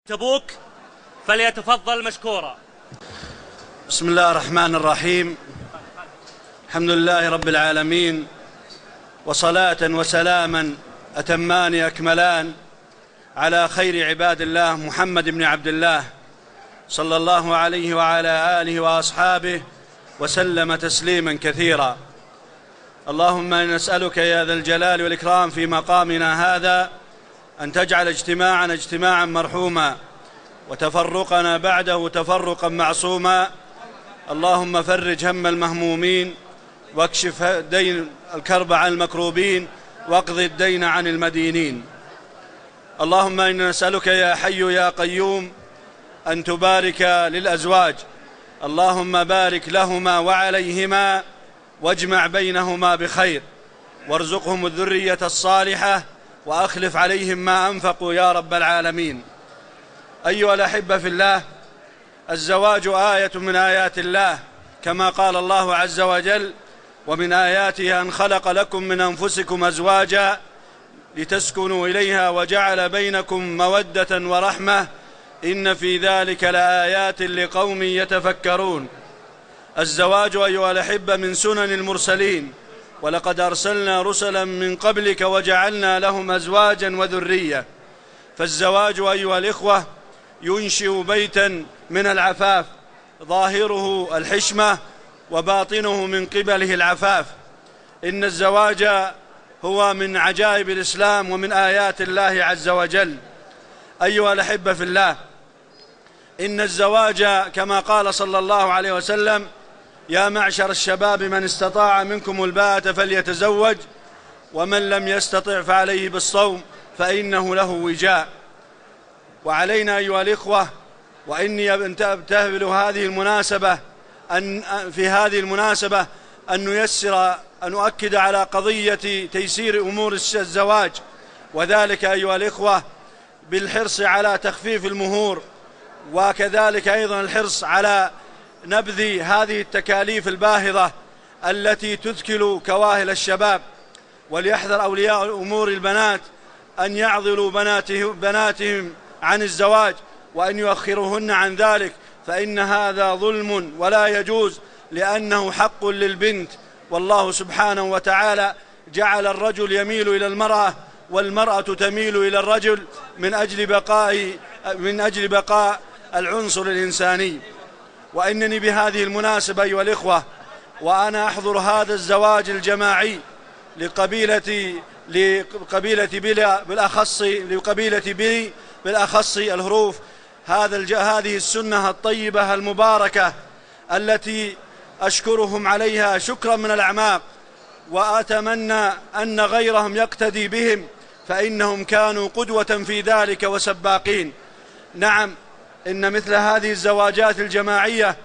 تبوك فليتفضل مشكورا. بسم الله الرحمن الرحيم. الحمد لله رب العالمين، وصلاة وسلاما أتمان أكملان على خير عباد الله محمد بن عبد الله صلى الله عليه وعلى آله وأصحابه وسلم تسليما كثيرا. اللهم إنا نسألك يا ذا الجلال والإكرام في مقامنا هذا أن تجعل اجتماعنا اجتماعا مرحوما وتفرقنا بعده تفرقا معصوما. اللهم فرج هم المهمومين واكشف دين الكرب عن المكروبين واقض الدين عن المدينين. اللهم إنا نسألك يا حي يا قيوم أن تبارك للأزواج، اللهم بارك لهما وعليهما واجمع بينهما بخير، وارزقهم الذرية الصالحة وأخلف عليهم ما أنفقوا يا رب العالمين. أيها الأحبة في الله، الزواج آية من آيات الله، كما قال الله عز وجل: ومن آياته أن خلق لكم من أنفسكم أزواجا لتسكنوا إليها وجعل بينكم مودة ورحمة إن في ذلك لآيات لقوم يتفكرون. الزواج أيها الأحبة من سنن المرسلين، ولقد أرسلنا رسلا من قبلك وجعلنا لهم أزواجا وذرية. فالزواج أيها الإخوة ينشئ بيتا من العفاف، ظاهره الحشمة وباطنه من قبله العفاف. إن الزواج هو من عجائب الإسلام ومن آيات الله عز وجل. أيها الأحبة في الله، إن الزواج كما قال صلى الله عليه وسلم: يا معشر الشباب من استطاع منكم الباءة فليتزوج، ومن لم يستطع فعليه بالصوم فإنه له وجاء. وعلينا أيها الإخوة، وإني أبتهل هذه المناسبة في هذه المناسبة أن نؤكد على قضية تيسير أمور الزواج، وذلك أيها الإخوة بالحرص على تخفيف المهور، وكذلك أيضا الحرص على نبذ هذه التكاليف الباهظة التي تثكل كواهل الشباب. وليحذر أولياء الأمور البنات أن يعضلوا بناتهم عن الزواج وأن يؤخروهن عن ذلك، فإن هذا ظلم ولا يجوز، لأنه حق للبنت. والله سبحانه وتعالى جعل الرجل يميل إلى المرأة والمرأة تميل إلى الرجل من أجل بقاء العنصر الإنساني. وإنني بهذه المناسبة أيها الإخوة وأنا أحضر هذا الزواج الجماعي لقبيلة بلي بالأخص الهروف، هذه السنة الطيبة المباركة التي أشكرهم عليها شكرا من الأعماق، وأتمنى أن غيرهم يقتدي بهم، فإنهم كانوا قدوة في ذلك وسباقين. نعم، إن مثل هذه الزواجات الجماعية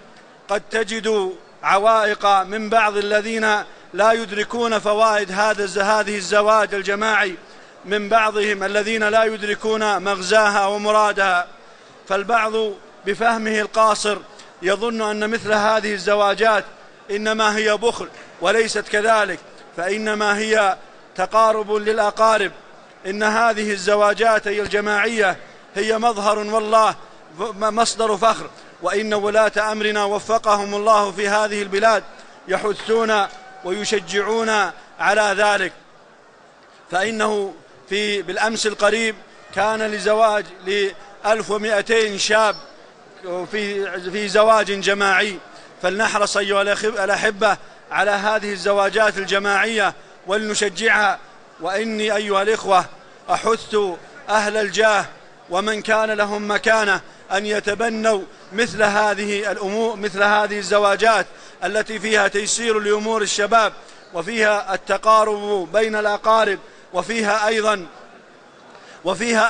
قد تجد عوائق من بعض الذين لا يدركون فوائد هذه الزواج الجماعي، من بعضهم الذين لا يدركون مغزاها ومرادها. فالبعض بفهمه القاصر يظن أن مثل هذه الزواجات إنما هي بخل، وليست كذلك، فإنما هي تقارب للأقارب. إن هذه الزواجات الجماعية هي مظهر والله مصدر فخر، وإن ولاة أمرنا وفقهم الله في هذه البلاد يحثون ويشجعون على ذلك. فإنه بالأمس القريب كان لزواج 1200 شاب في زواج جماعي. فلنحرص أيها الأحبة على هذه الزواجات الجماعية ولنشجعها. وإني أيها الإخوة أحث أهل الجاه ومن كان لهم مكانة أن يتبنوا مثل هذه الأمور، مثل هذه الزواجات التي فيها تيسير لأمور الشباب، وفيها التقارب بين الأقارب، وفيها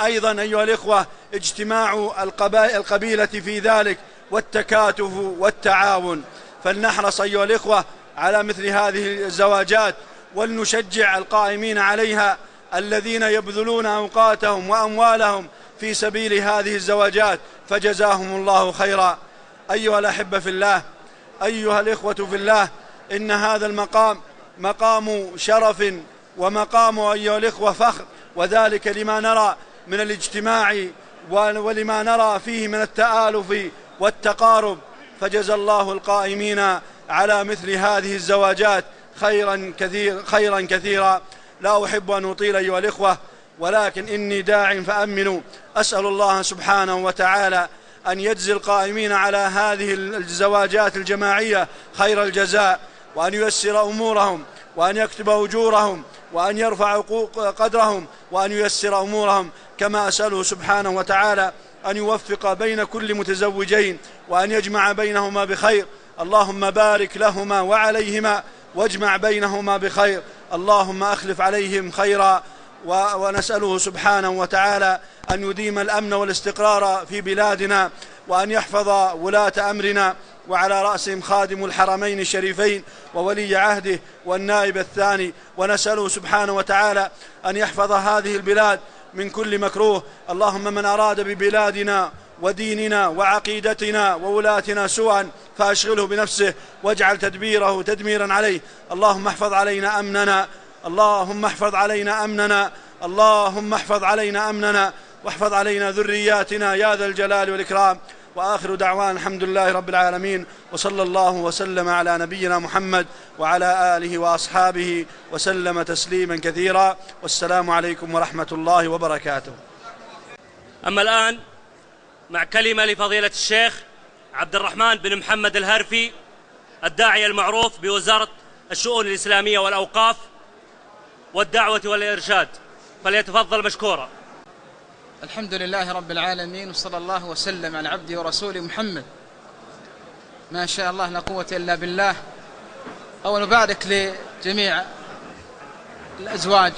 أيضا أيها الإخوة اجتماع القبيلة في ذلك والتكاتف والتعاون. فلنحرص أيها الإخوة على مثل هذه الزواجات، ولنشجع القائمين عليها الذين يبذلون أوقاتهم وأموالهم في سبيل هذه الزواجات، فجزاهم الله خيرا. أيها الأحبة في الله، أيها الإخوة في الله، إن هذا المقام مقام شرف ومقام أيها الإخوة فخر، وذلك لما نرى من الاجتماع ولما نرى فيه من التآلف والتقارب، فجزى الله القائمين على مثل هذه الزواجات خيرا كثيرا. لا أحب أن أطيل أيها الإخوة، ولكن إني داع فأمنوا. أسأل الله سبحانه وتعالى أن يجزي القائمين على هذه الزواجات الجماعية خير الجزاء، وأن ييسر أمورهم، وأن يكتب أجورهم، وأن يرفع قدرهم، وأن ييسر أمورهم. كما أسأله سبحانه وتعالى أن يوفق بين كل متزوجين، وأن يجمع بينهما بخير. اللهم بارك لهما وعليهما، واجمع بينهما بخير. اللهم أخلف عليهم خيرا. ونسأله سبحانه وتعالى أن يديم الأمن والاستقرار في بلادنا، وأن يحفظ ولاة أمرنا، وعلى رأسهم خادم الحرمين الشريفين وولي عهده والنائب الثاني. ونسأله سبحانه وتعالى أن يحفظ هذه البلاد من كل مكروه. اللهم من أراد ببلادنا وديننا وعقيدتنا وولاتنا سوءا فأشغله بنفسه، واجعل تدبيره تدميرا عليه. اللهم احفظ علينا أمننا، اللهم احفظ علينا أمننا، اللهم احفظ علينا أمننا، واحفظ علينا ذرياتنا يا ذا الجلال والإكرام. وآخر دعوانا الحمد لله رب العالمين، وصلى الله وسلم على نبينا محمد وعلى آله وأصحابه وسلم تسليما كثيرا. والسلام عليكم ورحمة الله وبركاته. أما الآن مع كلمة لفضيلة الشيخ عبد الرحمن بن محمد الهرفي، الداعية المعروف بوزارة الشؤون الإسلامية والأوقاف والدعوة والإرشاد، فليتفضل مشكورا. الحمد لله رب العالمين، وصلى الله وسلم على عبده ورسوله محمد. ما شاء الله لا قوة إلا بالله. أولا نبارك لجميع الأزواج،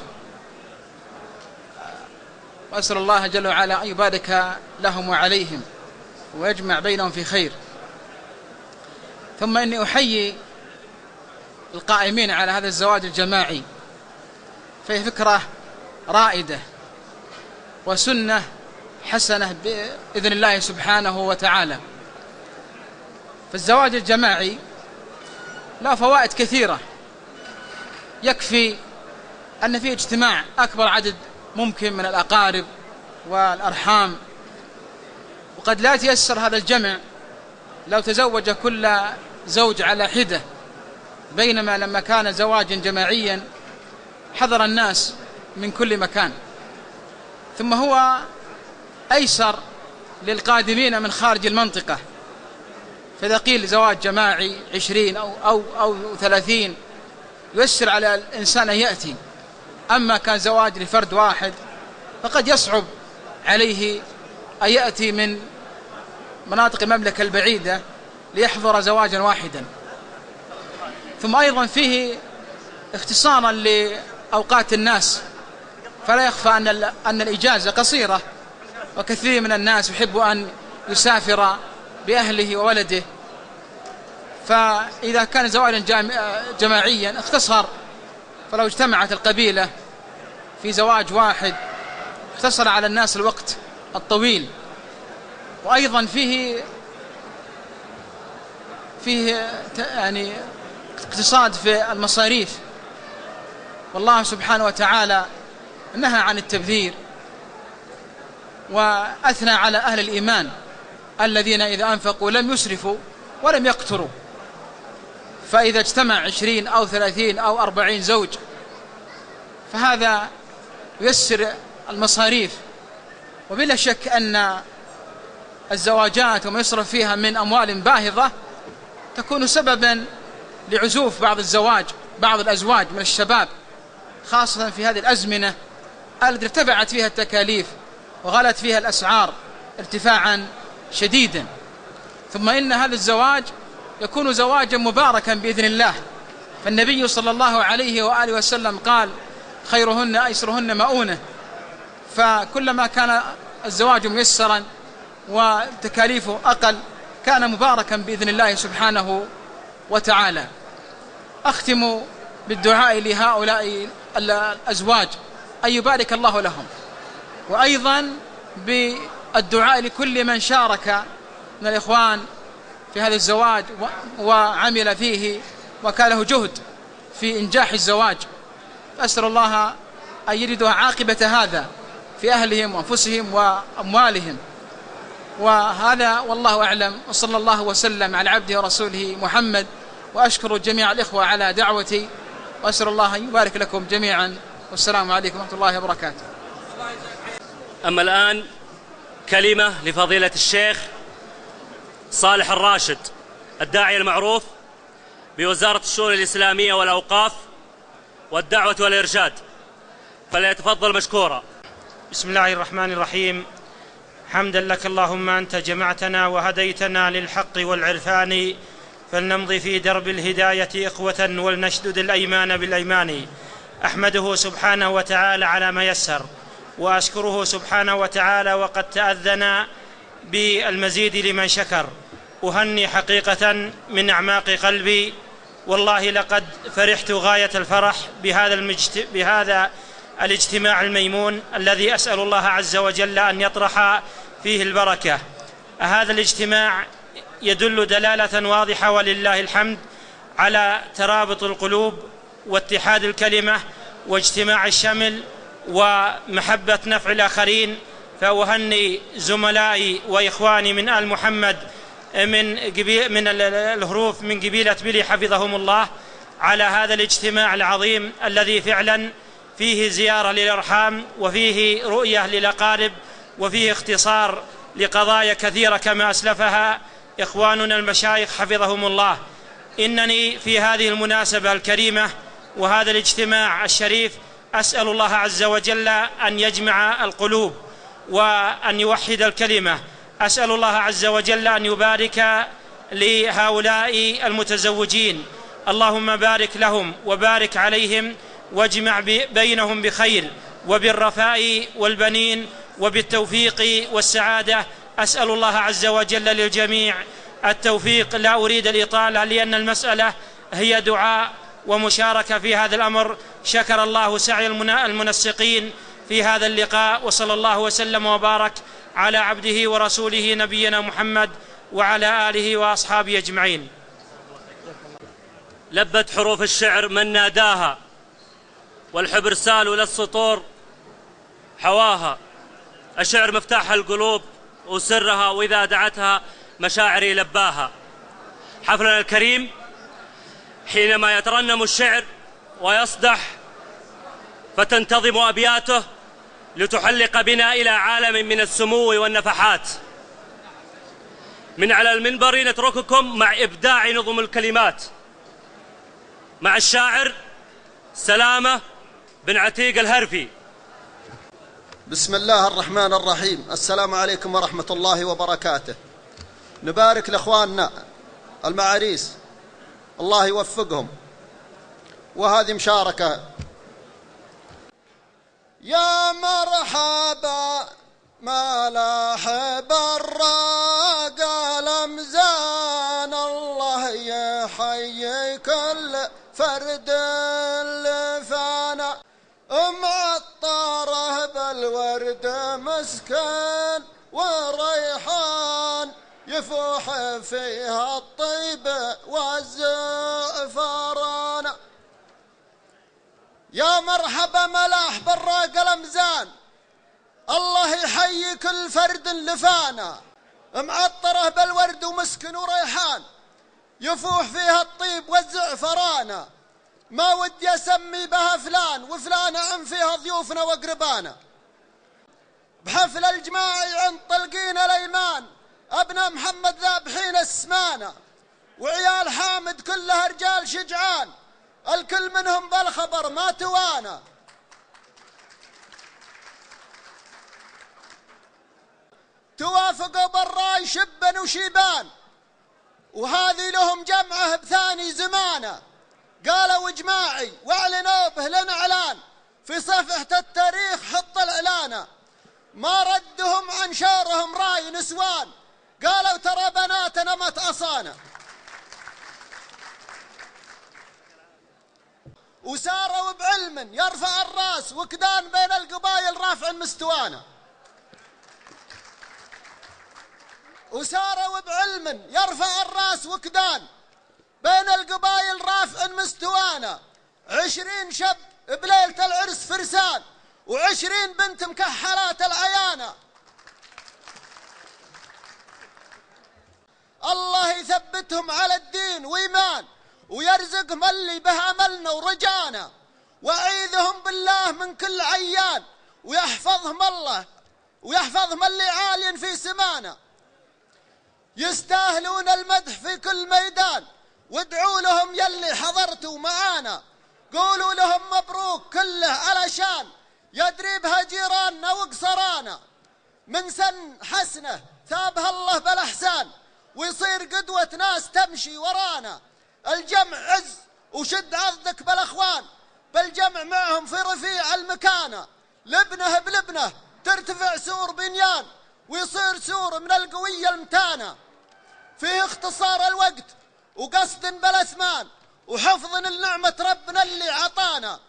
وأسأل الله جل وعلا أن يبارك لهم وعليهم ويجمع بينهم في خير. ثم إني أحيي القائمين على هذا الزواج الجماعي، فهي فكرة رائدة وسنة حسنة بإذن الله سبحانه وتعالى. فالزواج الجماعي له فوائد كثيرة، يكفي أن فيه اجتماع أكبر عدد ممكن من الأقارب والأرحام، وقد لا يتيسر هذا الجمع لو تزوج كل زوج على حدة، بينما لما كان زواجا جماعيا حضر الناس من كل مكان. ثم هو أيسر للقادمين من خارج المنطقة، فإذا قيل زواج جماعي 20 أو 30 ييسر على الإنسان أن يأتي. أما كان زواج لفرد واحد فقد يصعب عليه أن يأتي من مناطق المملكة البعيدة ليحضر زواجا واحدا. ثم أيضا فيه اختصارا لأوقات الناس، فلا يخفى أن الإجازة قصيرة، وكثير من الناس يحب أن يسافر بأهله وولده، فإذا كان زواجا جماعيا اختصر. فلو اجتمعت القبيلة في زواج واحد اختصر على الناس الوقت الطويل. وأيضا فيه يعني اقتصاد في المصاريف، والله سبحانه وتعالى نهى عن التبذير، وأثنى على أهل الإيمان الذين إذا أنفقوا لم يسرفوا ولم يقتروا. فإذا اجتمع 20 أو 30 أو 40 زوج فهذا ييسر المصاريف. وبلا شك أن الزواجات وما يصرف فيها من أموال باهظة تكون سببا لعزوف بعض الأزواج من الشباب، خاصة في هذه الأزمنة التي ارتفعت فيها التكاليف وغلت فيها الأسعار ارتفاعا شديدا. ثم إن هذا الزواج يكون زواجا مباركا بإذن الله، فالنبي صلى الله عليه وآله وسلم قال: خيرهن أيسرهن مؤونة. فكلما كان الزواج ميسرا وتكاليفه أقل كان مباركا بإذن الله سبحانه وتعالى. أختم بالدعاء لهؤلاء الأزواج أن يبارك الله لهم، وأيضا بالدعاء لكل من شارك من الإخوان في هذا الزواج وعمل فيه وكان له جهد في إنجاح الزواج. أسأل الله أن يجد عاقبة هذا في أهلهم وأنفسهم وأموالهم. وهذا والله أعلم، وصلى الله وسلم على عبده ورسوله محمد. وأشكر جميع الإخوة على دعوتي، وأسأل الله أن يبارك لكم جميعا، والسلام عليكم ورحمة الله وبركاته. أما الآن كلمة لفضيلة الشيخ صالح الراشد، الداعية المعروف بوزارة الشؤون الإسلامية والأوقاف والدعوة والإرشاد، فليتفضل مشكورا. بسم الله الرحمن الرحيم. حمدا لك اللهم أنت جمعتنا وهديتنا للحق والعرفان، فلنمضي في درب الهداية إخوة ولنشدد الأيمان بالأيمان. أحمده سبحانه وتعالى على ما يسر، وأشكره سبحانه وتعالى وقد تأذن بالمزيد لمن شكر. أهني حقيقة من أعماق قلبي، والله لقد فرحت غاية الفرح بهذا الاجتماع الميمون الذي أسأل الله عز وجل أن يطرح فيه البركة. هذا الاجتماع يدل دلالة واضحة ولله الحمد على ترابط القلوب واتحاد الكلمة واجتماع الشمل ومحبة نفع الآخرين. فأهني زملائي وإخواني من آل محمد من الهروف من قبيلة بلي حفظهم الله على هذا الاجتماع العظيم الذي فعلا فيه زيارة للأرحام، وفيه رؤية للأقارب، وفيه اختصار لقضايا كثيرة كما أسلفها إخواننا المشايخ حفظهم الله. إنني في هذه المناسبة الكريمة وهذا الاجتماع الشريف أسأل الله عز وجل أن يجمع القلوب وأن يوحد الكلمة. أسأل الله عز وجل أن يبارك لهؤلاء المتزوجين، اللهم بارك لهم وبارك عليهم، واجمع بينهم بخير وبالرفاء والبنين وبالتوفيق والسعادة. أسأل الله عز وجل للجميع التوفيق. لا أريد الإطالة لأن المسألة هي دعاء ومشاركة في هذا الأمر. شكر الله سعي المنسقين في هذا اللقاء، وصلى الله وسلم وبارك على عبده ورسوله نبينا محمد وعلى آله وأصحابه أجمعين. لبت حروف الشعر من ناداها، والحبر سال للسطور حواها. الشعر مفتاح القلوب وسرها، وإذا دعتها مشاعري لباها. حفلنا الكريم حينما يترنم الشعر ويصدح فتنتظم أبياته لتحلق بنا إلى عالم من السمو والنفحات. من على المنبر نترككم مع إبداع نظم الكلمات مع الشاعر سلامة بن عتيق الهرفي. بسم الله الرحمن الرحيم. السلام عليكم ورحمة الله وبركاته. نبارك لأخواننا المعاريس، الله يوفقهم. وهذه مشاركة. يا مرحبا ملاحب الراقة لمزان، الله يحيي كل فرد اللي فانا، معطره بالورد مسكن وريحان، يفوح فيها الطيب والزعفران. يا مرحبا ملاح بالراقة لمزان، الله يحيي كل فرد لفانا، معطره بالورد ومسكن وريحان، يفوح فيها الطيب والزعفران. ما ودي أسمي بها فلان وفلان عن فيها ضيوفنا وقربانا. بحفل الجماعي عند طلقين الأيمان، أبناء محمد ذابحين السمانة، وعيال حامد كلها رجال شجعان، الكل منهم بالخبر ما توانا. توافقوا بالراي شبا وشيبان، وهذه لهم جمعه بثاني زمانه. قالوا اجماعي واعلنوا به لنا اعلان، في صفحة التاريخ حط الاعلانه. ما ردهم عن شورهم راي نسوان، قالوا ترى بناتنا ما تأصانا. وساروا بعلم يرفع الراس، وكدان بين القبائل رافع مستوانا. وساروا بعلم يرفع الراس، وكدان بين القبائل رافع مستوانا. 20 شب بليلة العرس فرسان، و20 بنت مكحلات العيانة. الله يثبتهم على الدين وإيمان ويرزقهم اللي به أملنا ورجانا، وأعيذهم بالله من كل عيان ويحفظهم الله ويحفظهم اللي عالٍ في سمانا. يستاهلون المدح في كل ميدان، وادعوا لهم يلي حضرتوا معانا. قولوا لهم مبروك كله علشان يدري بها جيراننا وقصرانا. من سن حسنه ثابها الله بالأحسان، ويصير قدوة ناس تمشي ورانا. الجمع عز وشد عضدك بالأخوان، بالجمع معهم في رفيع المكانة. لبنه بلبنه ترتفع سور بنيان، ويصير سور من القوية المتانة. فيه اختصار الوقت وقصد بالأثمان، وحفظ النعمة ربنا اللي عطانا،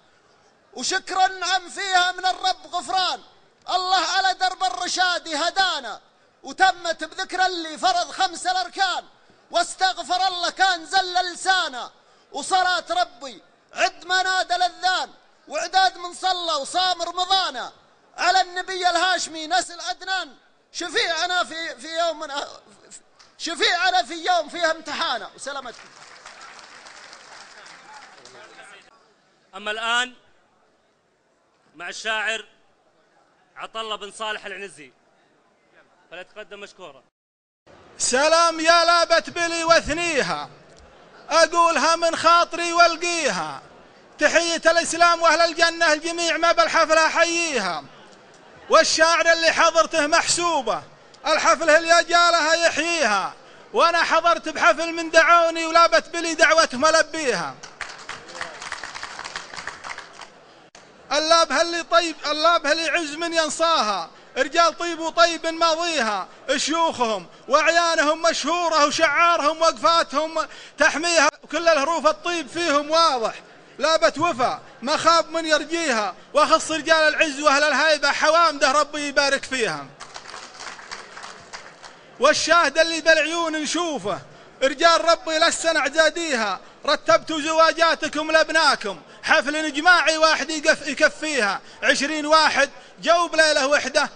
وشكر النعم فيها من الرب غفران. الله على درب الرشاد هدانا، وتمت بذكر اللي فرض 5 الأركان، واستغفر الله كان زل لسانا. وصلاة ربي عد ما نادى للذان، وعداد من صلى وصام رمضانا، على النبي الهاشمي نسل عدنان، شفيعنا في يوم فيها امتحانا. وسلامتكم. أما الآن مع الشاعر عطلة بن صالح العنزي، فليتقدم مشكورا. سلام يا لابة بلي وثنيها، أقولها من خاطري والقيها. تحية الإسلام وأهل الجنة الجميع ما بالحفلة أحييها. والشاعر اللي حضرته محسوبة، الحفل اللي جالها يحييها. وأنا حضرت بحفل من دعوني، ولابة بلي دعوتهم ألبيها. اللابها اللي طيب، اللابها اللي عز من ينصاها، رجال طيب وطيب ماضيها. شيوخهم وأعيانهم مشهورة، وشعارهم وقفاتهم تحميها، وكل الحروف الطيب فيهم واضح. لابة وفا ما خاب من يرجيها، وأخص رجال العز وأهل الهيبة حوامده ربي يبارك فيها. والشاهد اللي بالعيون نشوفه، رجال ربي لسن اعداديها. رتبتوا زواجاتكم لابناكم، حفل جماعي واحد يكفيها. 20 واحد جو بليلة وحدة.